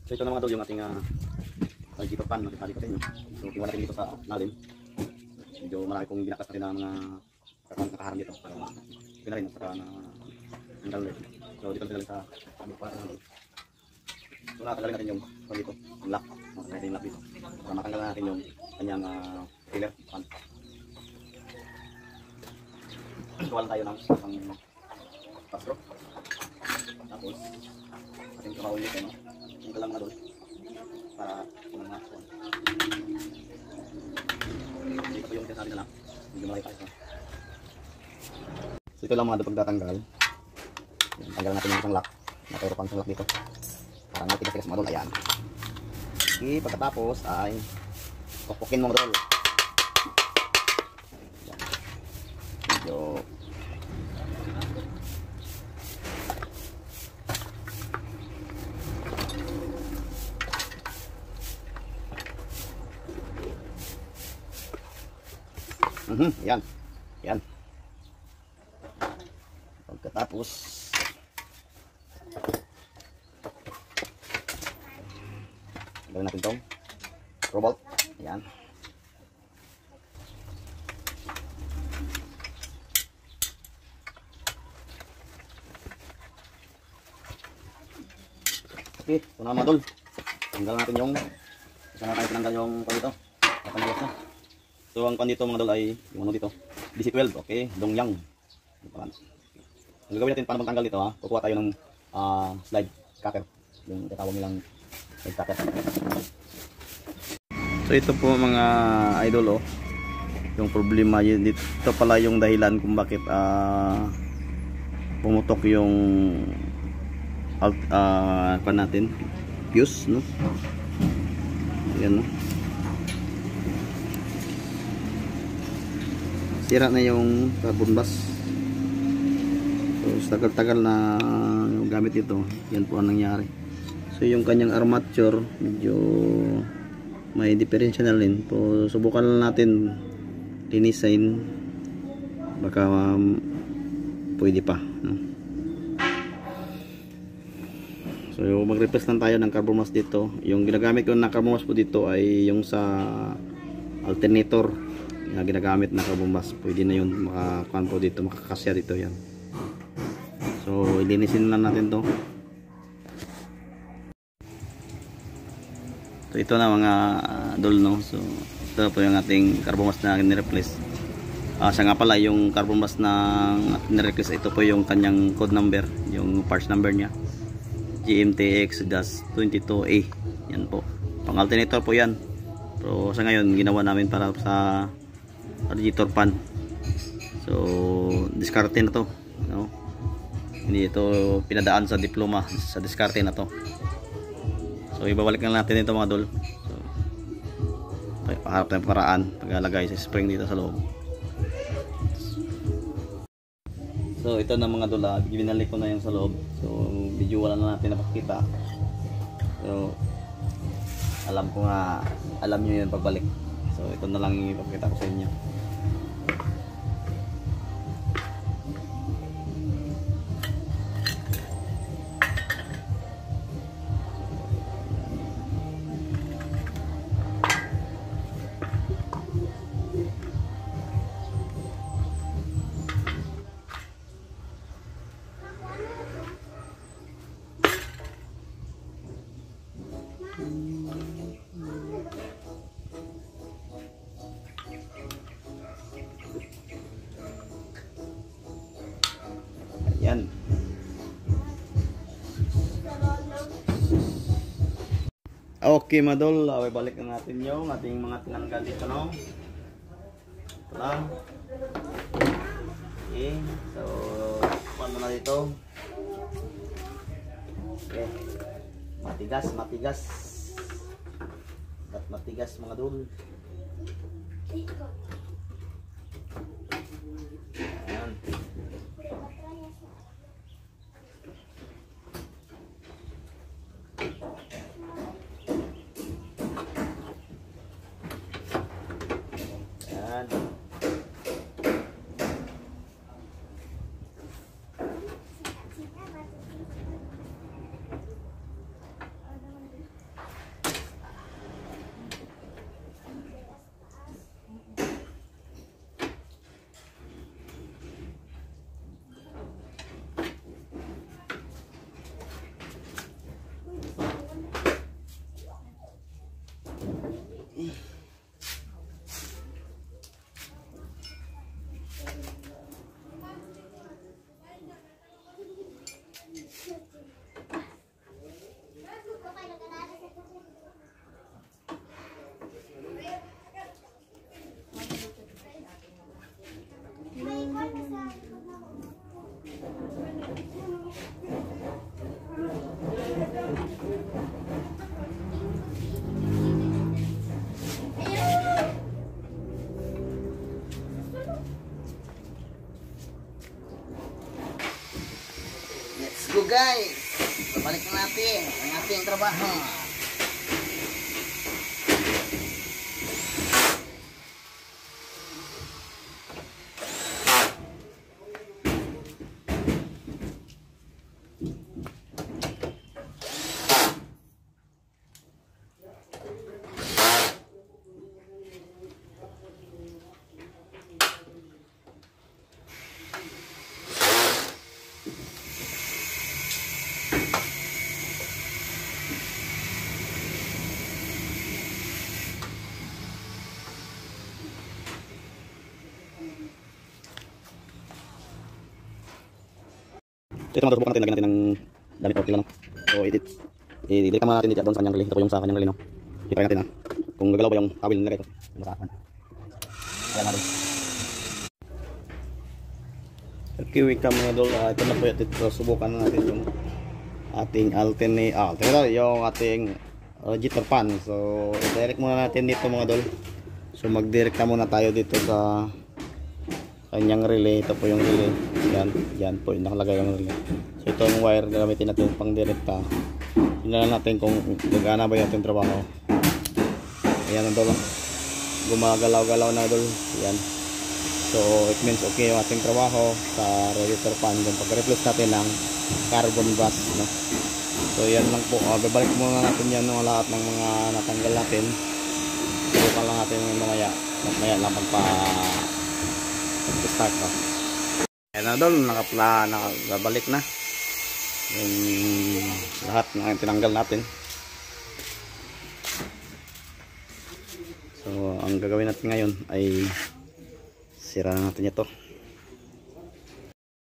So ito na mga dol yung ating dito pan na tali ko sa inyo. So kinuha natin dito sa lalim. Medyo marami kong binakas na rin ng mga nakaharang dito para na rin saka na hanggang ulit. So dito natin sa para so natanggalin natin yung dito, yung lock. Natanggalin natin yung lock dito. Para matanggal natin yung kanyang filler pan. Kuha tayo ng isang pasro. Tapos ating kumawin dito, no? Yung kalang mga dol para mga kuha. Dito po yung sinasabi na lang. Hindi malay tayo. So ito lang mga dol pagtatanggal. Tanggal natin yung isang lock. Naturo pang isang lock dito. Para nga tigas-tigas mga dol. Ayan. Okay, pagkatapos ay pupukin mo mga dol. Medyo yan. Yan. Pagkatapos gawin natin itong robot. Yan. Okay, ito na mga dol. Tanggal natin yung isa na tayo tinanggal yung dito. Tatanggal na. So ang pan dito mga dol ay yung ano dito, DC12, okay, Dongyang. Ang gagawin natin para magtanggal dito ha, kukuha tayo ng slide cutter, yung tatawag nilang slide cutter. So ito po mga idol, yung problema dito pala yung dahilan kung bakit pumutok yung pan natin, fuse, no? Yan, no? Sira na yung carbon bus. So tagal-tagal na yung gamit ito. Yan po ang nangyari. So yung kanyang armature medyo may diferensya na rin. So subukan lang natin linisin. Baka pwede pa, no? So mag-replace lang tayo ng carbon bus dito. Yung ginagamit ko na carbon bus po dito ay yung sa alternator na ginagamit na carbon bus. Pwede na yun, makakuan po dito, makakasya dito yan. So ilinisin lang natin to. So ito na mga dol, no? So ito po yung ating carbon bus na ni-replace. Siya nga pala yung carbon bus na ni-replace, ito po yung kanyang code number, yung parts number niya, GMTX-22A. Yan po, pang alternator po yan. Pero sa ngayon ginawa namin para sa radiator pan. So diskarte na to, no? Hindi ito pinadaan sa diploma, sa diskarte na to. So ibabalik na natin ito mga dol. So paharap tayong paraan paglalagay sa spring dito sa loob. So ito na mga dol, binalik ko na yung sa loob. So video wala na natin napakita. So alam ko nga, alam nyo yun pagbalik. So ito na lang yung ipapakita ko sa inyo. Yan. Okay madol, balik na natin yung ating mga tinanggal dito, no? Ito lang. Okay, so paano na dito? Okay, matigas at matigas mga dol. Ayan. guys, babalik na natin ang ating trabaho. Ito mga subukan natin, lagyan natin ng damit o kilo, no? So i-delete naman natin dito doon sa kanyang relay. Ito po yung sa kanyang relay, no? I-try natin, ha, kung gagalaw ba yung tawil nilagay ito. Ayan natin. Okay, welcome mga idol. Ito na po yung subukan na natin yung ating alternator, yung ating jitter pan. So i-direct muna natin dito mga idol. So mag-direct na muna tayo dito sa kanyang relay. Ito po yung relay. Yan po yung nakalagay yung relay. So ito yung wire gamitin natin pang direkta. Tingnan natin kung gagana ba yung ating trabaho. Ayan ang idol, gumagalaw-galaw na idol. Yan. So it means okay yung ating trabaho sa radiator fan. Then pag-replace natin ng carbon brass, no? So yan lang po. Babalik muna natin yan ng lahat ng mga natanggal natin. Subukan lang natin mamaya lang start, no? Ayan na doon, nakabalik na yung lahat ng tinanggal natin. So ang gagawin natin ngayon ay sira natin ito.